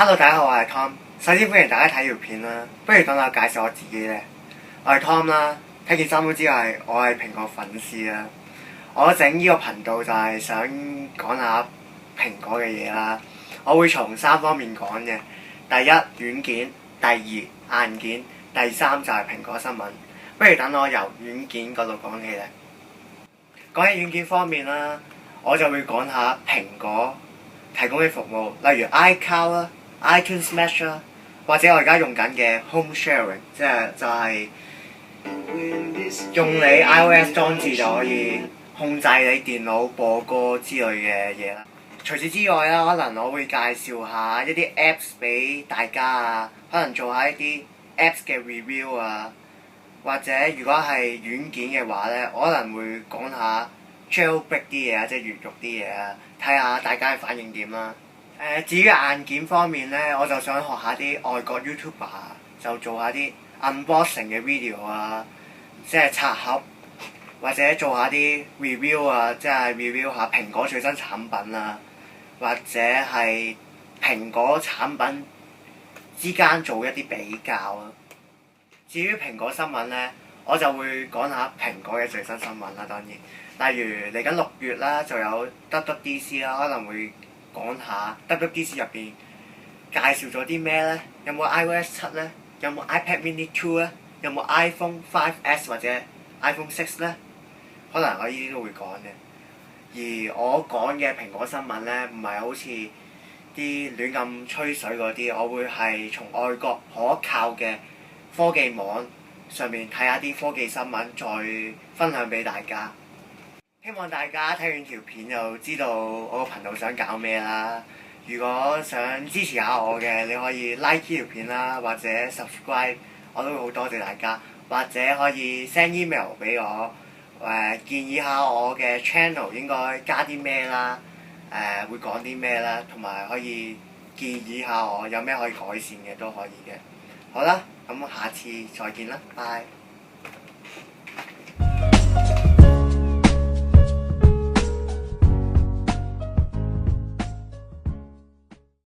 Hello，大家好，我係 Tom。首先歡迎大家睇條片啦，不如等我介紹我自己咧。我係 Tom 啦，睇件衫都知我係蘋果粉絲啦。我整呢個頻道就係想講下蘋果嘅嘢啦。我會從3方面講嘅。第一，軟件；第二，硬件；第三就係蘋果新聞。不如等我由軟件嗰度講起咧。講起軟件方面啦，我就會講下蘋果提供嘅服務，例如 iCloud 啦、iTunes Match 啦，或者我而家用緊嘅 Home Sharing， 就係用你 iOS 裝置就可以控制你電腦播歌之類嘅嘢啦。除此之外啦，可能我會介紹下一啲 Apps 俾大家啊，可能做下一啲 Apps 嘅 review 啊，或者如果係軟件嘅話咧，我可能會講下 jailbreak 啲嘢啊，即係越獄啲嘢啊，睇下大家嘅反應點啦。至於硬件方面咧，我就想學下啲外國 YouTuber 就做下啲 unboxing 嘅 video 啊，即係拆盒，或者做下啲 review 啊，即係 review 下蘋果最新產品啊，或者係蘋果產品之間做一啲比較啊。至於蘋果新聞咧，我就會講下蘋果嘅最新新聞啦，當然，例如嚟緊6月啦，就有 WWDC 啦，可能會講下 WWDC 入邊介紹咗啲咩咧？有冇 iOS 7咧？有冇 iPad Mini 2咧？有冇 iPhone 5S 或者 iPhone 6咧？可能我呢啲都會講嘅。而我講嘅蘋果新聞咧，唔係好似啲亂咁吹水嗰啲，我會係從外國可靠嘅科技網上面睇下啲科技新聞，再分享俾大家。希望大家睇完條片就知道我個頻道想搞咩啦。如果想支持下我嘅，你可以 like 呢條片啦，或者 subscribe， 我都會好多謝大家。或者可以 send email 俾我，建議下我嘅 channel 應該加啲咩啦，會講啲咩啦，同埋可以建議下我有咩可以改善嘅都可以嘅。好啦，咁下次再見啦，拜。